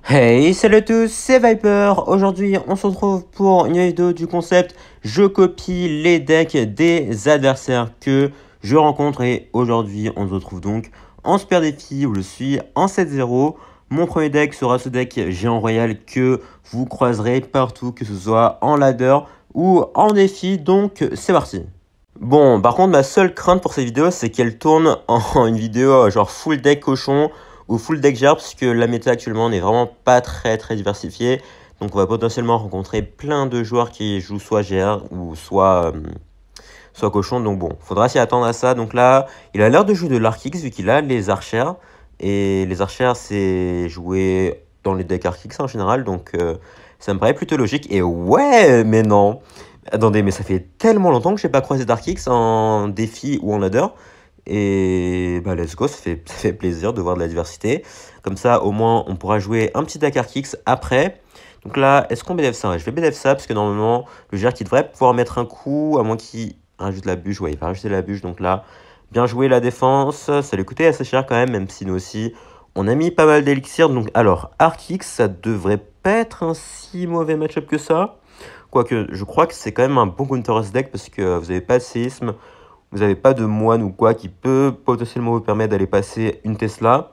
Hey, salut à tous, c'est Viper. Aujourd'hui, on se retrouve pour une vidéo du concept je copie les decks des adversaires que je rencontre. Et aujourd'hui, on se retrouve donc en super défi où je suis en 7-0. Mon premier deck sera ce deck géant royal que vous croiserez partout, que ce soit en ladder ou en défi. Donc, c'est parti. Bon, par contre, ma seule crainte pour cette vidéo, c'est qu'elle tourne en une vidéo genre full deck cochon ou full deck GR, parce que la méta actuellement n'est vraiment pas très diversifiée. Donc on va potentiellement rencontrer plein de joueurs qui jouent soit GR ou soit cochon. Donc bon, faudra s'y attendre à ça. Donc là, il a l'air de jouer de l'Arkix vu qu'il a les archères. Et les archères, c'est joué dans les decks Arkix en général. Donc ça me paraît plutôt logique. Et ouais, mais non. Attendez, mais ça fait tellement longtemps que j'ai pas croisé Darkix en défi ou en ladder. Et bah let's go, ça fait plaisir de voir de la diversité. Comme ça, au moins, on pourra jouer un petit deck Arkix après. Donc là, est-ce qu'on BDF ça? Ouais, je vais BDF ça parce que normalement, le GR qui devrait pouvoir mettre un coup, à moins qu'il rajoute la bûche. Ouais, il va rajouter la bûche. Donc là, bien joué la défense. Ça lui coûtait assez cher quand même si nous aussi, on a mis pas mal d'élixir. Donc alors, Arkix, ça devrait pas être un si mauvais match-up que ça. Quoique, je crois que c'est quand même un bon counter deck parce que vous n'avez pas de séisme, vous n'avez pas de moine ou quoi qui peut potentiellement vous permettre d'aller passer une Tesla.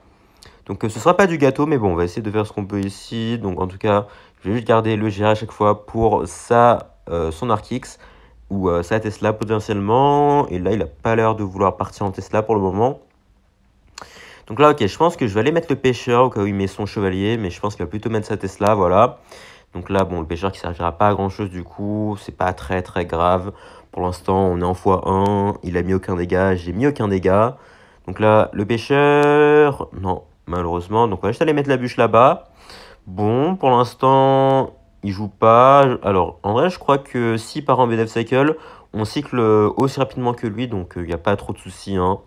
Donc ce sera pas du gâteau, mais bon, on va essayer de faire ce qu'on peut ici. Donc en tout cas, je vais juste garder le GR à chaque fois pour son Arcix ou sa Tesla potentiellement. Et là, il a pas l'air de vouloir partir en Tesla pour le moment. Donc là, ok, je pense que je vais aller mettre le pêcheur au cas où il met son chevalier, mais je pense qu'il va plutôt mettre sa Tesla, voilà. Donc là, bon, le pêcheur qui servira pas à grand chose du coup, c'est pas très grave. Pour l'instant, on est en x1, il a mis aucun dégât, j'ai mis aucun dégât. Donc là, le pêcheur, non, malheureusement. Donc on va juste aller mettre la bûche là-bas. Bon, pour l'instant, il joue pas. Alors, en vrai, je crois que si part en BDF Cycle, on cycle aussi rapidement que lui, donc il n'y a pas trop de soucis, hein.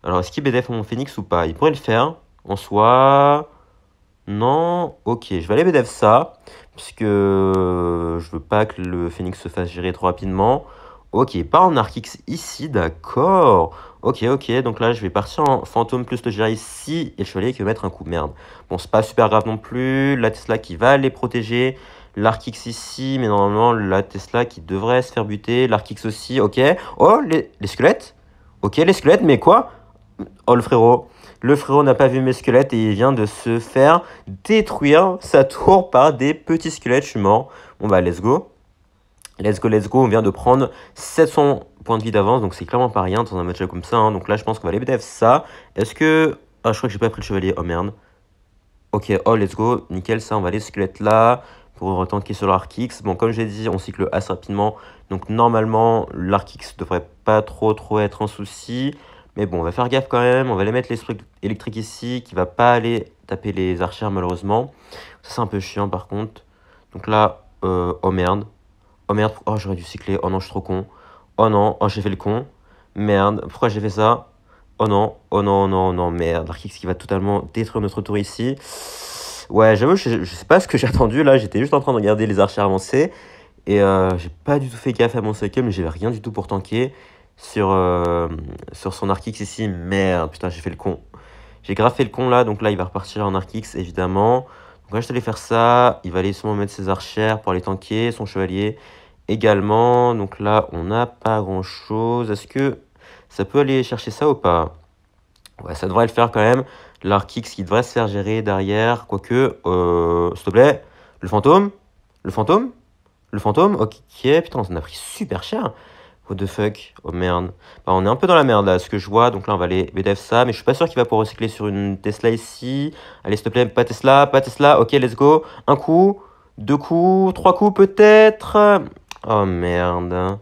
Alors, est-ce qu'il BDF mon Phoenix ou pas? Il pourrait le faire, en soi. Non, ok, je vais aller BDF ça, puisque je veux pas que le Phoenix se fasse gérer trop rapidement. Ok, pas en Arcix ici, d'accord. Ok, donc là je vais partir en fantôme plus le gérer ici, et le chevalier qui va mettre un coup, merde. Bon, c'est pas super grave non plus, la Tesla qui va les protéger, l'Arcix ici, mais normalement la Tesla qui devrait se faire buter, l'Arcix aussi, ok. Oh, les squelettes? Ok, les squelettes, mais quoi? Oh, le frérot. Le frérot n'a pas vu mes squelettes et il vient de se faire détruire sa tour par des petits squelettes. Je suis mort. Bon bah, let's go. Let's go. On vient de prendre 700 points de vie d'avance. Donc c'est clairement pas rien dans un match comme ça, hein. Donc là, je pense qu'on va aller BDF ça. Est-ce que... Ah, je crois que j'ai pas pris le chevalier. Oh merde. Ok, oh, let's go. Nickel, ça, on va aller squelette là pour retanker sur l'Arkix. Bon, comme j'ai dit, on cycle assez rapidement. Donc normalement, l'Arkix devrait pas trop être un souci. Mais bon, on va faire gaffe quand même. On va aller mettre l'esprit électrique ici qui va pas aller taper les archères malheureusement. Ça, c'est un peu chiant par contre. Donc là, oh merde. Oh merde, oh j'aurais dû cycler. Oh non, je suis trop con. Oh non, oh j'ai fait le con. Merde, pourquoi j'ai fait ça? Oh non, non, merde. L'Arkix qui va totalement détruire notre tour ici. Ouais, j'avoue, je sais pas ce que j'ai attendu là. J'étais juste en train de regarder les archers avancer. Et j'ai pas du tout fait gaffe à mon cycle, mais j'avais rien du tout pour tanker sur son Arcix ici. Merde, putain, j'ai fait le con. J'ai grave fait le con là, donc là il va repartir en Arcix évidemment. Donc là je vais aller faire ça. Il va aller sûrement mettre ses archères pour aller tanker, son chevalier également. Donc là on n'a pas grand chose. Est-ce que ça peut aller chercher ça ou pas? Ouais, ça devrait le faire quand même. L'Arkix qui devrait se faire gérer derrière. Quoique, s'il te plaît, le fantôme? Le fantôme? Le fantôme? Ok, putain, ça en a pris super cher. What the fuck? Oh merde. Bah, on est un peu dans la merde là, ce que je vois. Donc là, on va aller BDF ça. Mais je suis pas sûr qu'il va pouvoir recycler sur une Tesla ici. Allez, s'il te plaît, pas Tesla, pas Tesla. Ok, let's go. Un coup, deux coups, trois coups peut-être. Oh merde.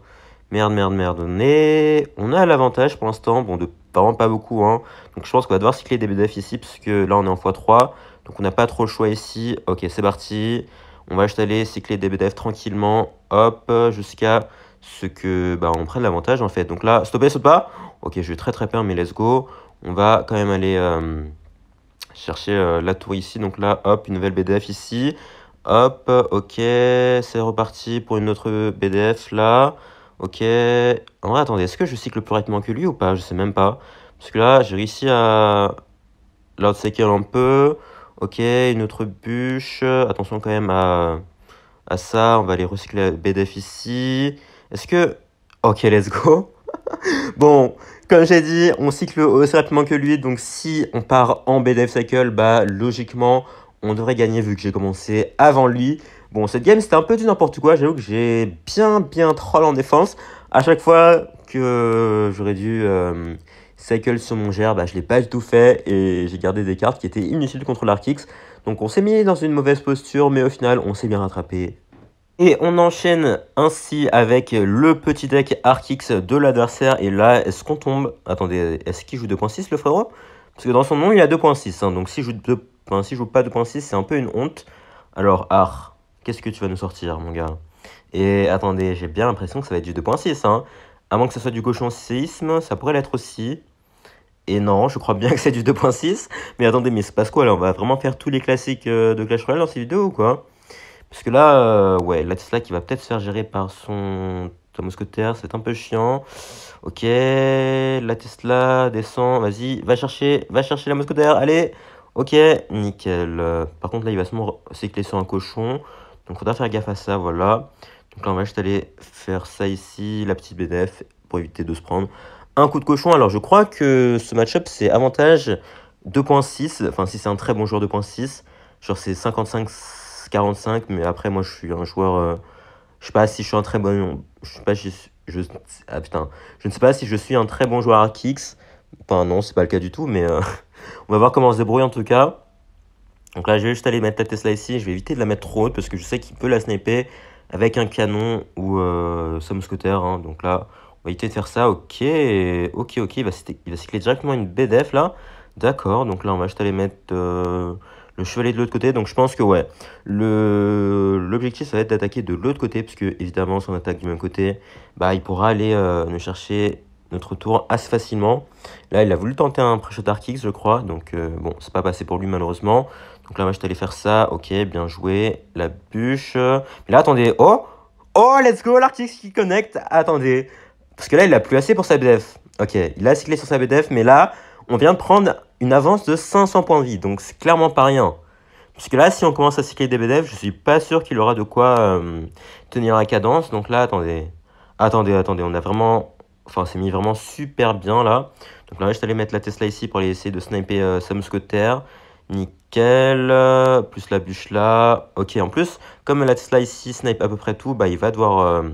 Merde. On a l'avantage pour l'instant. Bon, de vraiment pas beaucoup, hein. Donc je pense qu'on va devoir cycler des BDF ici, parce que là, on est en x3. Donc on n'a pas trop le choix ici. Ok, c'est parti. On va juste aller cycler des BDF tranquillement. Hop, jusqu'à ce que bah, on prenne l'avantage en fait. Donc là, stopper, saute pas. Ok, je vais très peur, mais let's go. On va quand même aller chercher la tour ici. Donc là, hop, une nouvelle BDF ici. Hop, ok, c'est reparti pour une autre BDF là. Ok. En vrai, attendez, est-ce que je cycle plus rapidement que lui ou pas? Je sais même pas. Parce que là, j'ai réussi à l'outcycle un peu. Ok, une autre bûche. Attention quand même à ça. On va aller recycler la BDF ici. Est-ce que... Ok, let's go. Bon, comme j'ai dit, on cycle aussi rapidement que lui. Donc si on part en BDF Cycle, bah logiquement, on devrait gagner vu que j'ai commencé avant lui. Bon, cette game, c'était un peu du n'importe quoi. J'avoue que j'ai bien troll en défense. À chaque fois que j'aurais dû cycle sur mon GR, bah, je l'ai pas du tout fait. Et j'ai gardé des cartes qui étaient inutiles contre l'Arkix. Donc on s'est mis dans une mauvaise posture, mais au final, on s'est bien rattrapé. Et on enchaîne ainsi avec le petit deck Arkix de l'adversaire. Et là, est-ce qu'on tombe... Attendez, est-ce qu'il joue 2.6 le frérot? Parce que dans son nom, il a 2.6. Hein, donc s'il joue, s'il joue pas 2.6, c'est un peu une honte. Alors, qu'est-ce que tu vas nous sortir, mon gars? Et attendez, j'ai bien l'impression que ça va être du 2.6. Hein. À moins que ce soit du cochon séisme, ça pourrait l'être aussi. Et non, je crois bien que c'est du 2.6. Mais attendez, mais c'est passe quoi là? On va vraiment faire tous les classiques de Clash Royale dans ces vidéos ou quoi? Parce que là, ouais, la Tesla qui va peut-être se faire gérer par son mousquetaire, c'est un peu chiant. Ok, la Tesla descend, vas-y, va chercher la mousquetaire, allez. Ok, nickel. Par contre, là, il va se cycler sur un cochon. Donc, faudra faire gaffe à ça, voilà. Donc là, on va juste aller faire ça ici, la petite BDF, pour éviter de se prendre un coup de cochon. Alors, je crois que ce match-up, c'est avantage 2.6. Enfin, si c'est un très bon joueur 2.6, genre c'est 55-45. Mais après, moi, je suis un joueur... je sais pas si je suis un très bon... Je sais pas si ah putain. Je ne sais pas si je suis un très bon joueur à Kix. Enfin, non, c'est pas le cas du tout, mais on va voir comment on se débrouille en tout cas. Donc là, je vais juste aller mettre la Tesla ici. Je vais éviter de la mettre trop haute parce que je sais qu'il peut la sniper avec un canon ou son mousquetaire. Hein. Donc là, on va éviter de faire ça. Ok, ok. Il va cycler directement une BDF là. D'accord, donc là, on va juste aller mettre le chevalier de l'autre côté. Donc je pense que ouais, l'objectif, ça va être d'attaquer de l'autre côté. Parce que évidemment, si on attaque du même côté, bah, il pourra aller nous chercher notre tour assez facilement. Là, il a voulu tenter un pré-shot Arkix, je crois. Donc bon, c'est pas passé pour lui malheureusement. Donc là, moi, je t'allais faire ça. Ok, bien joué. La bûche. Mais là, attendez. Oh! Oh, let's go, l'Arkix qui connecte. Attendez. Parce que là, il a plus assez pour sa BDF. Ok, il a cyclé sur sa BDF. Mais là, on vient de prendre une avance de 500 points de vie. Donc, c'est clairement pas rien. Parce que là, si on commence à cycler des BDF, je suis pas sûr qu'il aura de quoi tenir la cadence. Donc là, attendez. Attendez. On a vraiment... Enfin, c'est mis vraiment super bien là. Donc là, je t'allais mettre la Tesla ici pour aller essayer de sniper Sam Scotter. Nickel, plus la bûche là. Ok, en plus, comme la Tesla ici snipe à peu près tout, bah, il va devoir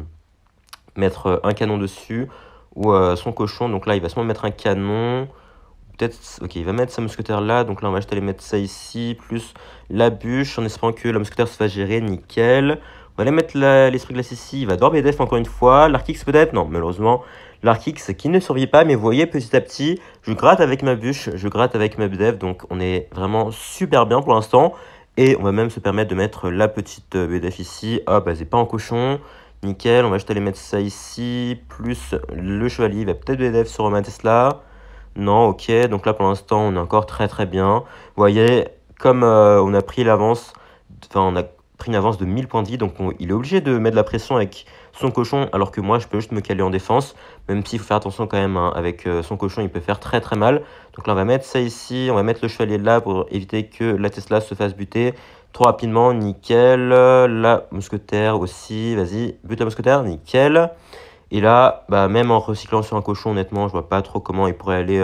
mettre un canon dessus ou son cochon. Donc là, il va seulement mettre un canon. Peut-être, ok, il va mettre sa mousquetaire là. Donc là, on va juste aller mettre ça ici, plus la bûche, en espérant que la mousquetaire se fasse gérer. Nickel. On va aller mettre l'esprit glace ici. Il va devoir BDF encore une fois. L'Arkix peut-être? Non, malheureusement. L'Arkix qui ne survit pas. Mais vous voyez, petit à petit, je gratte avec ma bûche, je gratte avec ma BDF. Donc on est vraiment super bien pour l'instant. Et on va même se permettre de mettre la petite BDF ici. Hop, elle n'est pas en cochon. Nickel, on va juste aller mettre ça ici. Plus le chevalier, il va peut-être BDF sur ma Tesla. Non, ok. Donc là, pour l'instant, on est encore très bien. Vous voyez, comme on a pris l'avance, enfin, on a pris une avance de 1000 points de vie, donc il est obligé de mettre de la pression avec son cochon, alors que moi, je peux juste me caler en défense, même s'il faut faire attention quand même, hein, avec son cochon, il peut faire très mal. Donc là, on va mettre ça ici, on va mettre le chevalier là pour éviter que la Tesla se fasse buter trop rapidement. Nickel. La mousquetaire aussi, vas-y, bute la mousquetaire, nickel. Et là, bah, même en recyclant sur un cochon, honnêtement, je vois pas trop comment il pourrait aller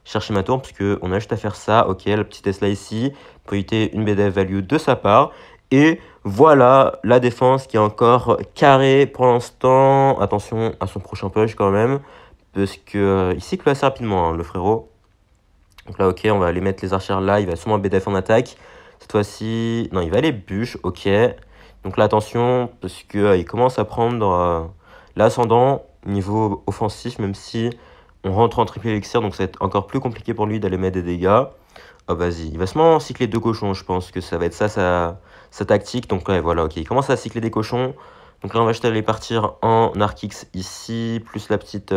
chercher ma tour, puisque on a juste à faire ça. Ok, la petite Tesla ici, pour éviter une BDF value de sa part. Et voilà la défense qui est encore carrée pour l'instant. Attention à son prochain push quand même, parce que il cycle assez rapidement, hein, le frérot. Donc là, ok, on va aller mettre les archères là. Il va sûrement BDF en attaque. Cette fois-ci, non, il va aller bûche, ok. Donc là, attention, parce que il commence à prendre l'ascendant niveau offensif, même si on rentre en triple élixir, donc ça va être encore plus compliqué pour lui d'aller mettre des dégâts. Oh, vas-y, il va seulement cycler 2 cochons, je pense que ça va être ça sa tactique. Donc ouais, voilà, ok, il commence à cycler des cochons. Donc là, on va juste aller partir en Arkix ici, plus la petite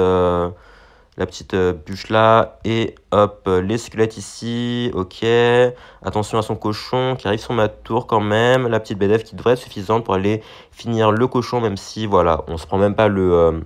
bûche là, et hop, les squelettes ici, ok. Attention à son cochon qui arrive sur ma tour quand même. La petite BDF qui devrait être suffisante pour aller finir le cochon, même si, voilà, on se prend même pas le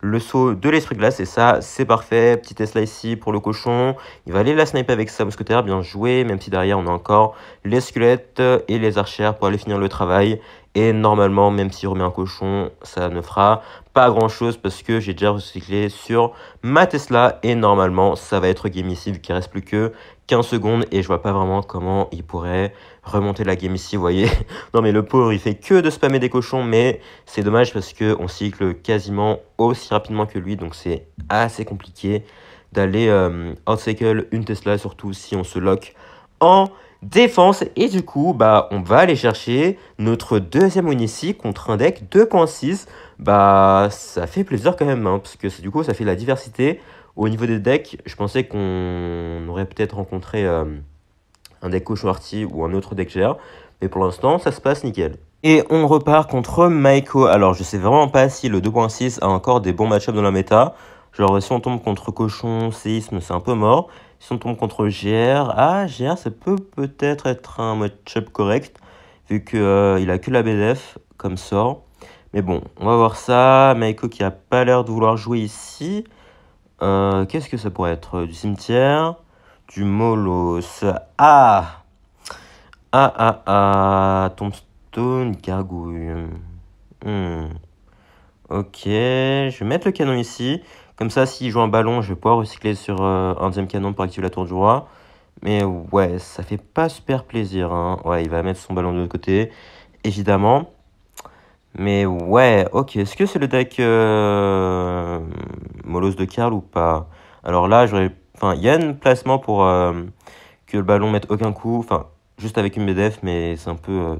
le saut de l'esprit glace. Et ça, c'est parfait. Petit Tesla ici pour le cochon. Il va aller la sniper avec sa mousquetaire. Bien joué. Même si derrière, on a encore les squelettes et les archères pour aller finir le travail. Et normalement, même s'il remet un cochon, ça ne fera pas grand chose parce que j'ai déjà recyclé sur ma Tesla. Et normalement, ça va être game ici vu qu'il reste plus que 15 secondes. Et je vois pas vraiment comment il pourrait remonter la game ici, vous voyez. Non mais le pauvre, il fait que de spammer des cochons. Mais c'est dommage parce qu'on cycle quasiment aussi rapidement que lui. Donc c'est assez compliqué d'aller outcycle une Tesla, surtout si on se lock en défense. Et du coup, bah, on va aller chercher notre deuxième win ici contre un deck 2.6. Bah, ça fait plaisir quand même, hein, parce que du coup, ça fait la diversité. Au niveau des decks, je pensais qu'on aurait peut-être rencontré un deck cochon arty ou un autre deck GR. Mais pour l'instant, ça se passe nickel. Et on repart contre Maiko. Alors, je sais vraiment pas si le 2.6 a encore des bons match-ups dans la méta. Genre, si on tombe contre Cochon, Séisme, c'est un peu mort. Si on tombe contre GR, GR, ça peut peut-être être un match-up correct, vu qu'il a que la BDF comme sort. Mais bon, on va voir ça. Maiko qui a pas l'air de vouloir jouer ici. Qu'est-ce que ça pourrait être? Du cimetière, du Molos. Tombstone, gargouille. Ok, je vais mettre le canon ici. Comme ça, s'il joue un ballon, je vais pouvoir recycler sur un deuxième canon pour activer la tour du roi. Mais ouais, ça fait pas super plaisir, hein. Ouais, il va mettre son ballon de l'autre côté, évidemment. Mais ouais, ok. Est-ce que c'est le deck Molos de Karl ou pas? Alors là, enfin, il y a un placement pour que le ballon mette aucun coup. Enfin, juste avec une BDF, mais c'est un peu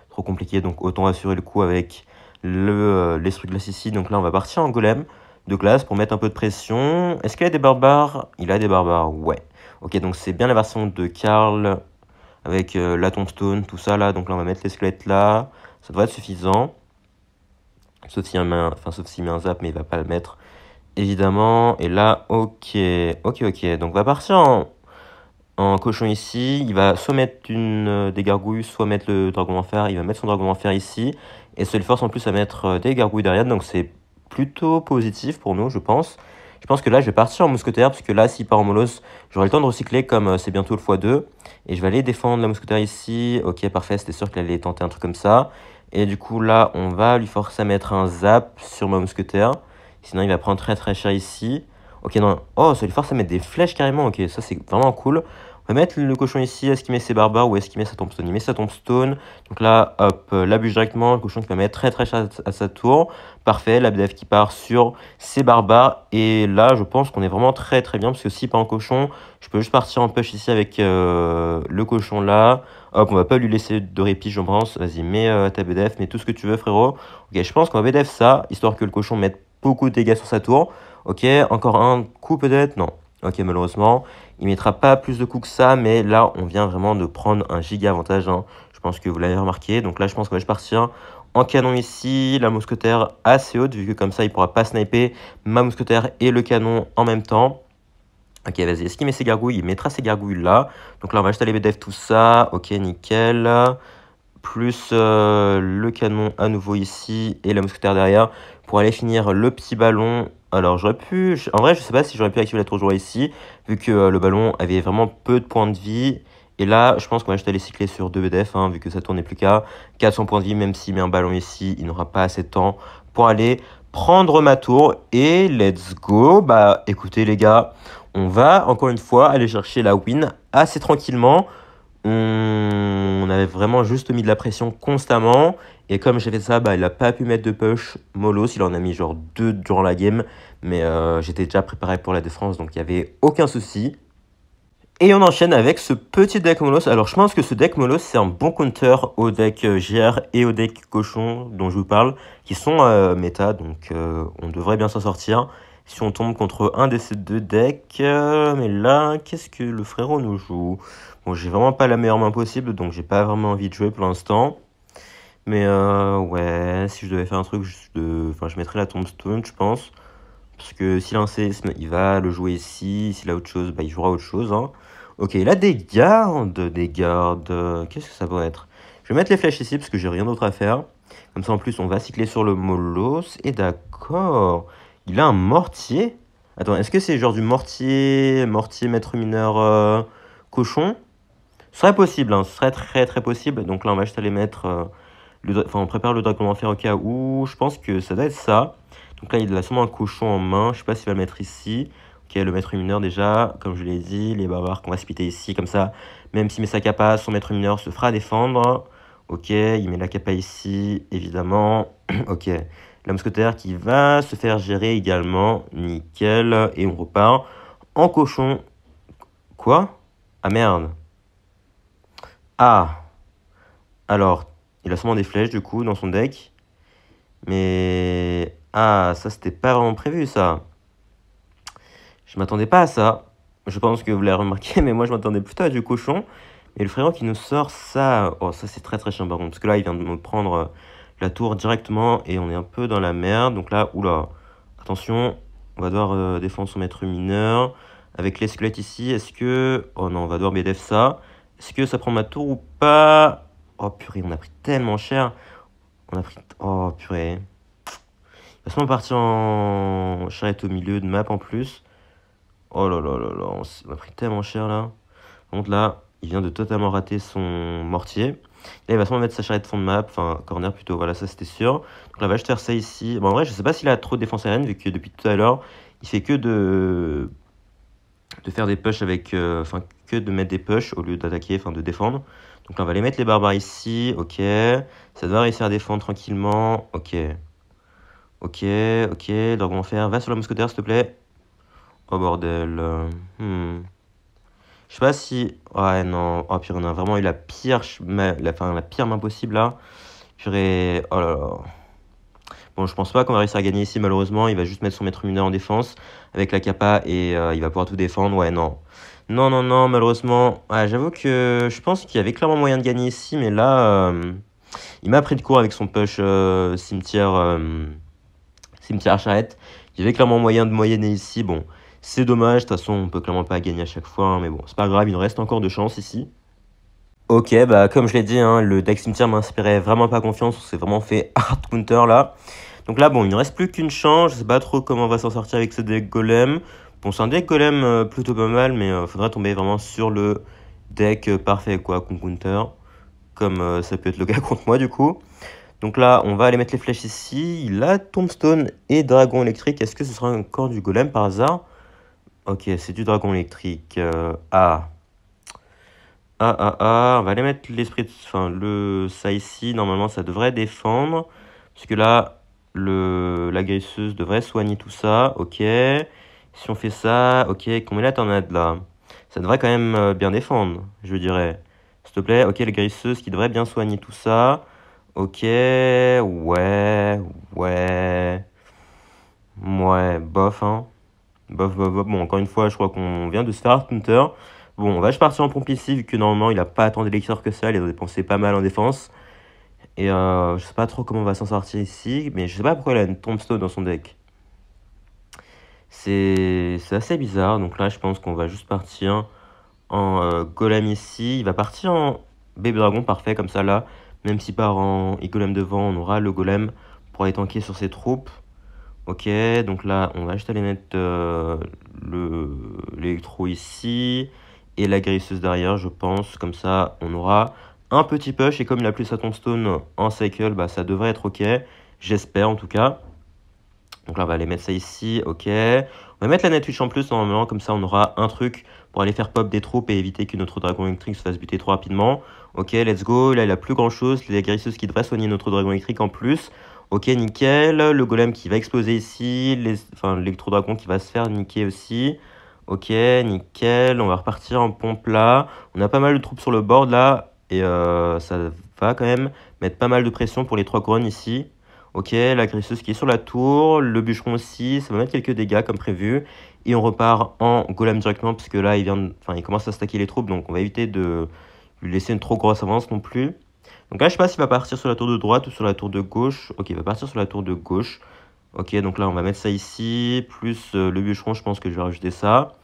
trop compliqué. Donc autant assurer le coup avec l'esprit de glace ici. Donc là, on va partir en golem de glace pour mettre un peu de pression. Est-ce qu'il a des barbares? Il a des barbares, ouais. Ok, donc c'est bien la version de Karl avec la tombstone, tout ça là. Donc là, on va mettre les squelettes là. Ça devrait être suffisant. Sauf s'il met un zap, mais il va pas le mettre, évidemment. Et là, ok. Donc on va partir en cochon ici. Il va soit mettre des gargouilles, soit mettre le dragon d'enfer. Il va mettre son dragon d'enfer ici. Et ça lui force en plus à mettre des gargouilles derrière. Donc c'est plutôt positif pour nous, je pense. Je pense que là, je vais partir en mousquetaire. Parce que là, s'il part en molos, j'aurai le temps de recycler comme c'est bientôt le x2. Et je vais aller défendre la mousquetaire ici. Ok, parfait. C'était sûr qu'il allait tenter un truc comme ça. Et du coup, là, on va lui forcer à mettre un zap sur ma mousquetaire. Sinon, il va prendre très très cher ici. Ok, non. Oh, ça lui force à mettre des flèches carrément. Ok, ça, c'est vraiment cool. On va mettre le cochon ici. Est-ce qu'il met ses barbares ou est-ce qu'il met sa tombstone? Il met sa tombstone. Donc là, hop, la bûche directement. Le cochon qui va mettre très très cher à sa tour. Parfait. La BDF qui part sur ses barbares. Et là, je pense qu'on est vraiment très très bien. Parce que si pas en cochon, je peux juste partir en push ici avec le cochon là. Hop, on va pas lui laisser de répit, je pense. Vas-y, mets ta BDF, mets tout ce que tu veux, frérot. Ok, je pense qu'on va BDF ça, histoire que le cochon mette beaucoup de dégâts sur sa tour. Ok, encore un coup peut-être? Non. Ok, malheureusement, il mettra pas plus de coups que ça, mais là, on vient vraiment de prendre un giga avantage, hein. Je pense que vous l'avez remarqué. Donc là, je pense qu'on va partir en canon ici, la mousquetaire assez haute, vu que comme ça, il pourra pas sniper ma mousquetaire et le canon en même temps. Ok, vas-y, est-ce qu'il met ses gargouilles? Il mettra ses gargouilles là. Donc là, on va juste aller BDF tout ça. Ok, nickel. Plus le canon à nouveau ici et la mousquetaire derrière pour aller finir le petit ballon. Alors, j'aurais pu... En vrai, je sais pas si j'aurais pu activer la tour de joie ici, vu que le ballon avait vraiment peu de points de vie. Et là, je pense qu'on va juste aller cycler sur 2 BDF, hein, vu que ça tourne plus qu'à 400 points de vie. Même s'il met un ballon ici, il n'aura pas assez de temps pour aller prendre ma tour. Et let's go. Bah, écoutez les gars, on va encore une fois aller chercher la win assez tranquillement. On avait vraiment juste mis de la pression constamment. Et comme j'ai fait ça, bah, il n'a pas pu mettre de push molos. Il en a mis genre 2 durant la game. Mais j'étais déjà préparé pour la défense, donc il n'y avait aucun souci. Et on enchaîne avec ce petit deck molos. Alors je pense que ce deck molos, c'est un bon counter au deck GR et au deck cochon dont je vous parle, qui sont méta. Donc on devrait bien s'en sortir si on tombe contre un de ces deux decks. Mais là, qu'est-ce que le frérot nous joue? Bon, j'ai vraiment pas la meilleure main possible, donc j'ai pas vraiment envie de jouer pour l'instant. Mais ouais, si je devais faire un truc, enfin, je mettrais la tombstone, je pense. Parce que s'il a un séisme, il va le jouer ici. S'il a autre chose, bah, il jouera autre chose, hein. Ok, il a des gardes. Qu'est-ce que ça peut être? Je vais mettre les flèches ici parce que j'ai rien d'autre à faire. Comme ça, en plus, on va cycler sur le molos. Et d'accord, Il a un mortier? Attends, est-ce que c'est genre du mortier, maître mineur cochon? Ce serait possible, hein, ce serait très très possible. Donc là, on va juste aller mettre... enfin, on prépare le dragon d'enfer au cas où. Je pense que ça doit être ça. Donc là, il a sûrement un cochon en main. Je sais pas s'il va le mettre ici. Ok, le maître mineur déjà, comme je l'ai dit. Les barbares qu'on va splitter ici, comme ça. Même s'il met sa capa, son maître mineur se fera défendre. Ok, il met la capa ici, évidemment. Ok, la mousquetaire qui va se faire gérer également. Nickel. Et on repart en cochon. Quoi? Ah merde. Ah, alors, il a sûrement des flèches du coup dans son deck. Mais... Ah, ça c'était pas vraiment prévu ça. Je m'attendais pas à ça. Je pense que vous l'avez remarqué, mais moi je m'attendais plutôt à du cochon. Et le frérot qui nous sort ça... Oh, ça c'est très très chiant par contre. Parce que là, il vient de me prendre la tour directement et on est un peu dans la merde. Donc là, oula. Attention, on va devoir défendre son maître mineur. Avec les squelettes ici, est-ce que... Oh non, on va devoir BDF ça. Est-ce que ça prend ma tour ou pas? Oh purée, on a pris tellement cher. On a pris... Oh purée. Il va sûrement partir en charrette au milieu de map en plus. Oh là là là là, on a pris tellement cher là. Par contre là, il vient de totalement rater son mortier. Là, il va sûrement mettre sa charrette fond de map, enfin corner plutôt, voilà, ça c'était sûr. Donc là, on va juste faire ça ici. Bon, en vrai, je sais pas s'il a trop de défense aérienne, vu que depuis tout à l'heure, il fait que de faire des push avec... Enfin, que de mettre des push au lieu d'attaquer, enfin de défendre. Donc là, on va les mettre les barbares ici, ok. Ça doit réussir à défendre tranquillement, ok. Ok, ok, donc on va faire... Va sur la mousquetaire, s'il te plaît. Oh bordel. Je sais pas si... Ouais, non. Oh purée, on a vraiment eu la pire, enfin, la pire main possible là. Purée, oh là là. Bon, je pense pas qu'on va réussir à gagner ici, malheureusement. Il va juste mettre son maître mineur en défense avec la capa et il va pouvoir tout défendre. Ouais, non. Non, non, non, malheureusement. Ouais, j'avoue que je pense qu'il y avait clairement moyen de gagner ici, mais là, il m'a pris de court avec son push cimetière charrette. Il y avait clairement moyen de moyenner ici. Bon, c'est dommage. De toute façon, on peut clairement pas gagner à chaque fois, hein, mais bon, c'est pas grave. Il nous reste encore de chance ici. Ok, bah comme je l'ai dit, hein, le deck cimetière m'inspirait vraiment pas confiance. On s'est vraiment fait hard counter là. Donc là, bon, il ne reste plus qu'une chance. Je sais pas trop comment on va s'en sortir avec ce deck golem. Bon, c'est un deck golem plutôt pas mal, mais faudra tomber vraiment sur le deck parfait, quoi, contre counter. Comme ça peut être le cas contre moi, du coup. Donc là, on va aller mettre les flèches ici. Il a Tombstone et Dragon électrique. Est-ce que ce sera encore du golem par hasard? Ok, c'est du Dragon électrique. Ah. Ah, ah, ah. On va aller mettre l'esprit de... Enfin, ça ici. Normalement, ça devrait défendre. Parce que là... La graisseuse devrait soigner tout ça, ok. Si on fait ça, ok, qu'on met la tornade là, ça devrait quand même bien défendre, je dirais. S'il te plaît, ok, la graisseuse qui devrait bien soigner tout ça. Ok, ouais, ouais. Ouais, bof, hein. Bof, bof, bof. Bon, encore une fois, je crois qu'on vient de se faire counter. Bon, on va juste partir en pompe ici, vu que normalement, il a pas tant d'élixir que ça, il a dépensé pas mal en défense. Et je sais pas trop comment on va s'en sortir ici, mais je sais pas pourquoi il a une tombstone dans son deck. C'est assez bizarre, donc là je pense qu'on va juste partir en golem ici. Il va partir en bébé dragon, parfait, comme ça là. Même s'il part en golem devant, on aura le golem pour aller tanker sur ses troupes. Ok, donc là on va juste aller mettre l'électro ici et la guérisseuse derrière, je pense. Comme ça on aura un petit push et comme il a plus sa tombstone en cycle, bah ça devrait être ok. J'espère en tout cas. Donc là on va aller mettre ça ici, ok. On va mettre la Nightwish en plus normalement, comme ça on aura un truc pour aller faire pop des troupes et éviter que notre dragon électrique se fasse buter trop rapidement. Ok, let's go, là il a plus grand chose, les guérisseuses qui devraient soigner notre dragon électrique en plus. Ok, nickel, le golem qui va exploser ici, enfin l'électro-dragon qui va se faire niquer aussi. Ok, nickel, on va repartir en pompe là. On a pas mal de troupes sur le board là, et ça va quand même mettre pas mal de pression pour les 3 couronnes ici. Ok, la graisseuse qui est sur la tour, le bûcheron aussi, ça va mettre quelques dégâts comme prévu. Et on repart en golem directement, parce que là, il commence à stacker les troupes, donc on va éviter de lui laisser une trop grosse avance non plus. Donc là, je sais pas s'il va partir sur la tour de droite ou sur la tour de gauche. Ok, il va partir sur la tour de gauche. Ok, donc là, on va mettre ça ici, plus le bûcheron, je pense que je vais rajouter ça.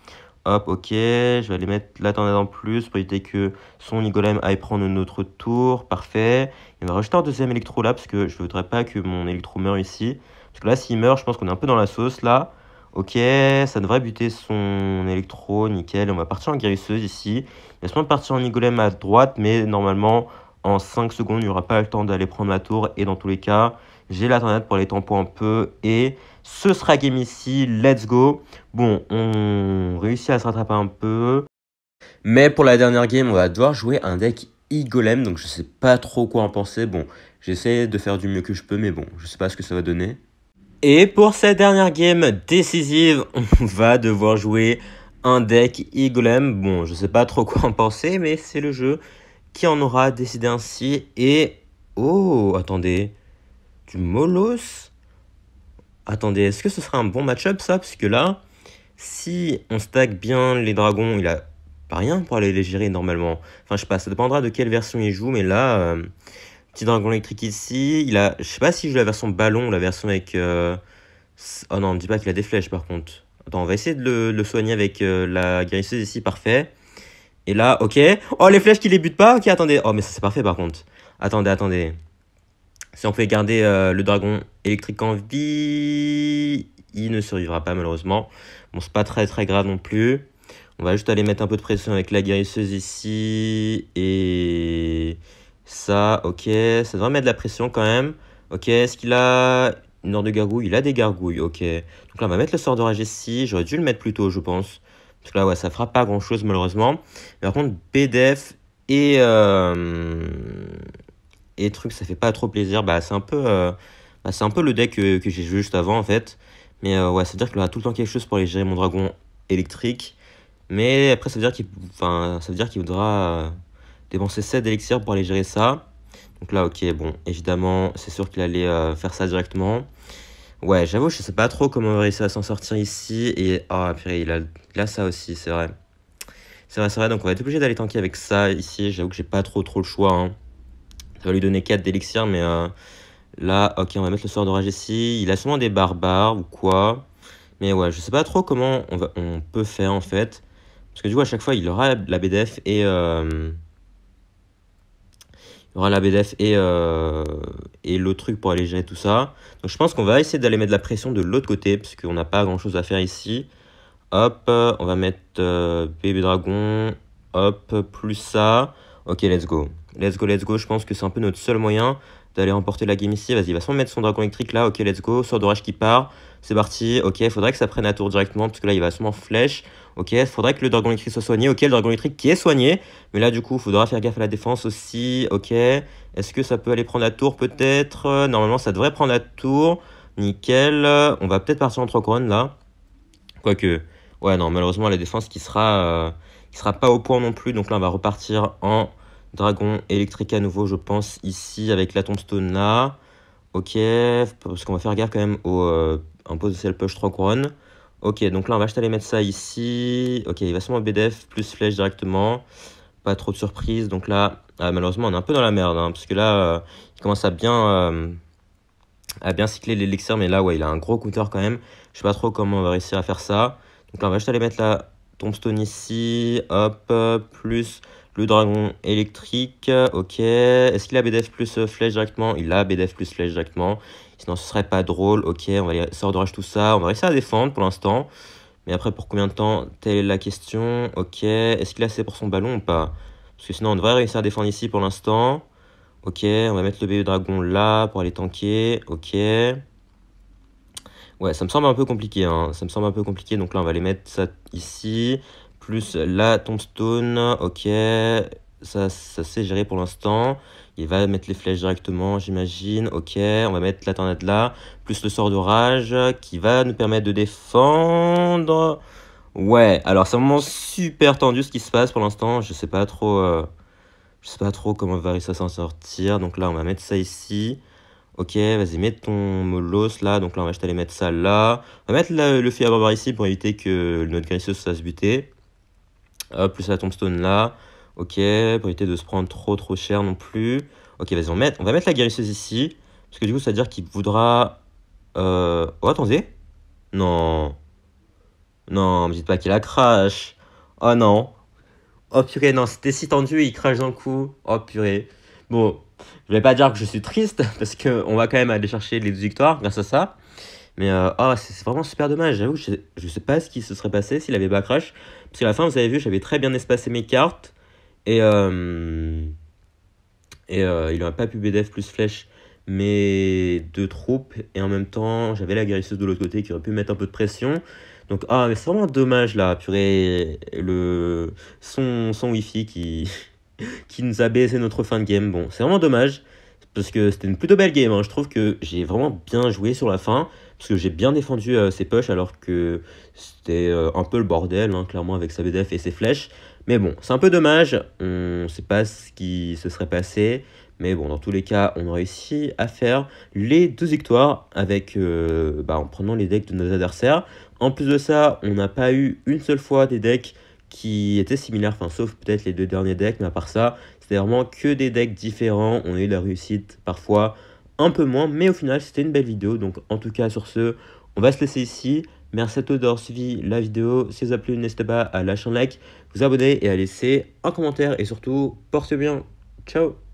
Hop, ok, je vais aller mettre la tornade en plus pour éviter que son golem aille prendre notre tour. Parfait. Il va rajouter un deuxième électro là parce que je ne voudrais pas que mon électro meure ici. Parce que là, s'il meurt, je pense qu'on est un peu dans la sauce, là. Ok, ça devrait buter son électro, nickel. On va partir en guérisseuse ici. Il va sûrement partir en golem à droite, mais normalement, en 5 secondes, il n'y aura pas le temps d'aller prendre la tour. Et dans tous les cas, j'ai la tornade pour les tampons un peu. Et ce sera game ici, let's go. Bon, on réussit à se rattraper un peu. Mais pour la dernière game, on va devoir jouer un deck e-golem. Donc je sais pas trop quoi en penser. Bon, j'essaie de faire du mieux que je peux, mais bon, je sais pas ce que ça va donner. Et pour cette dernière game décisive, on va devoir jouer un deck e-golem. Bon, je sais pas trop quoi en penser, mais c'est le jeu qui en aura décidé ainsi. Et... oh, attendez. Du Molos? Attendez, est-ce que ce sera un bon match-up ça? Parce que là, si on stack bien les dragons, il a pas rien pour aller les gérer normalement. Enfin, je sais pas, ça dépendra de quelle version il joue, mais là... petit dragon électrique ici. Il a, je sais pas si je joue la version ballon ou la version avec... oh non, on me dit pas qu'il a des flèches par contre. Attends, on va essayer de le soigner avec la guérisseuse ici, parfait. Et là, ok. Oh, les flèches qui les butent pas. Ok, attendez. Oh, mais ça c'est parfait par contre. Attendez. Si on pouvait garder le dragon électrique en vie, il ne survivra pas malheureusement. Bon, c'est pas très grave non plus. On va juste aller mettre un peu de pression avec la guérisseuse ici. Et ça, ok. Ça devrait mettre de la pression quand même. Ok, est-ce qu'il a une horde de gargouilles? Il a des gargouilles, ok. Donc là, on va mettre le sort d'orage ici. J'aurais dû le mettre plus tôt, je pense. Parce que là, ouais, ça fera pas grand-chose malheureusement. Mais par contre, BDF et truc, ça fait pas trop plaisir. Bah, c'est un peu le deck que j'ai joué juste avant en fait. Mais ouais, ça veut dire qu'il aura tout le temps quelque chose pour aller gérer mon dragon électrique. Mais après, ça veut dire qu'il voudra dépenser 7 d'élixirs pour aller gérer ça. Donc là, ok, bon, évidemment, c'est sûr qu'il allait faire ça directement. Ouais, j'avoue, je sais pas trop comment on va réussir à s'en sortir ici. Et, ah, purée, il a ça aussi, c'est vrai. C'est vrai, donc on va être obligé d'aller tanker avec ça ici. J'avoue que j'ai pas trop le choix, hein. Ça va lui donner 4 d'élixir, mais là, ok, on va mettre le sort d'orage ici. Il a sûrement des barbares ou quoi. Mais ouais, je sais pas trop comment on peut faire en fait. Parce que du coup, à chaque fois, il aura la BDF et... il aura la BDF et l'autre truc pour aller gérer tout ça. Donc je pense qu'on va essayer d'aller mettre de la pression de l'autre côté, parce qu'on n'a pas grand chose à faire ici. Hop, on va mettre bébé dragon. Hop, plus ça. Ok, let's go. Let's go. Je pense que c'est un peu notre seul moyen d'aller remporter la game ici. Vas-y, il va sûrement mettre son dragon électrique là. Ok, let's go. Sort d'orage qui part. C'est parti. Ok, il faudrait que ça prenne la tour directement, parce que là, il va sûrement flèche. Ok, il faudrait que le dragon électrique soit soigné. Ok, le dragon électrique qui est soigné. Mais là, du coup, il faudra faire gaffe à la défense aussi. Ok, est-ce que ça peut aller prendre la tour peut-être? Normalement, ça devrait prendre la tour. Nickel. On va peut-être partir en 3 couronnes là. Quoique... ouais, non, malheureusement, la défense qui sera pas au point non plus. Donc là, on va repartir en dragon électrique à nouveau, je pense, ici, avec la tombstone là. Ok, parce qu'on va faire gaffe quand même au impose de sel push 3 couronnes. Ok, donc là, on va juste aller mettre ça ici. Ok, il va sûrement BDF plus flèche directement. Pas trop de surprise. Donc là, malheureusement, on est un peu dans la merde, hein, parce que là, il commence à bien cycler l'élixir. Mais là, ouais, il a un gros counter quand même. Je sais pas trop comment on va réussir à faire ça. Donc là, on va juste aller mettre la tombstone ici. Hop, plus le dragon électrique. Ok. Est-ce qu'il a BDF plus flèche directement? Il a BDF plus flèche directement. Sinon, ce serait pas drôle. Ok, on va aller sort d'orage tout ça. On va réussir à défendre pour l'instant. Mais après, pour combien de temps? Telle est la question. Ok. Est-ce qu'il a assez pour son ballon ou pas? Parce que sinon, on devrait réussir à défendre ici pour l'instant. Ok, on va mettre le bébé dragon là pour aller tanker. Ok. Ouais, ça me semble un peu compliqué, hein. Ça me semble un peu compliqué. Donc là, on va aller mettre ça ici. Plus la tombstone. Ok. Ça c'est géré pour l'instant. Il va mettre les flèches directement, j'imagine. Ok. On va mettre la tornade là. Plus le sort d'orage qui va nous permettre de défendre. Ouais, alors c'est vraiment super tendu ce qui se passe pour l'instant. Je sais pas trop comment on va réussir à s'en sortir. Donc là, on va mettre ça ici. Ok, vas-y, mets ton molos là. Donc là, on va juste aller mettre ça là. On va mettre le feu à barbare ici pour éviter que notre guérisseuse se fasse buter. Hop, plus la tombstone là. Ok, pour éviter de se prendre trop cher non plus. Ok, vas-y, on va mettre la guérisseuse ici. Parce que du coup, ça veut dire qu'il voudra... oh, attendez. Non. Non, me dites pas qu'il a crash. Oh non. Oh purée, non, c'était si tendu et il crache d'un coup. Oh purée. Bon, Je vais pas dire que je suis triste, parce qu'on va quand même aller chercher les 2 victoires grâce à ça. Mais c'est vraiment super dommage. J'avoue, je sais pas ce qui se serait passé s'il avait pas crash. Parce qu'à la fin, vous avez vu, j'avais très bien espacé mes cartes. Et, il n'aurait pas pu BDF plus flèche mes 2 troupes. Et en même temps, j'avais la guérisseuse de l'autre côté qui aurait pu mettre un peu de pression. Donc, mais c'est vraiment dommage là. Purée, son Wi-Fi qui nous a baissé notre fin de game. Bon, c'est vraiment dommage. Parce que c'était une plutôt belle game, hein. Je trouve que j'ai vraiment bien joué sur la fin. Parce que j'ai bien défendu ses push alors que c'était un peu le bordel, hein, clairement, avec sa BDF et ses flèches. Mais bon, c'est un peu dommage. On ne sait pas ce qui se serait passé. Mais bon, dans tous les cas, on a réussi à faire les 2 victoires en prenant les decks de nos adversaires. En plus de ça, on n'a pas eu une seule fois des decks qui étaient similaires, enfin, sauf peut-être les 2 derniers decks, mais à part ça, c'était vraiment que des decks différents. On a eu de la réussite parfois un peu moins, mais au final, c'était une belle vidéo. Donc, en tout cas, sur ce, on va se laisser ici. Merci à tous d'avoir suivi la vidéo. Si ça vous a plu, n'hésitez pas à lâcher un like, vous abonner et à laisser un commentaire. Et surtout, portez bien. Ciao!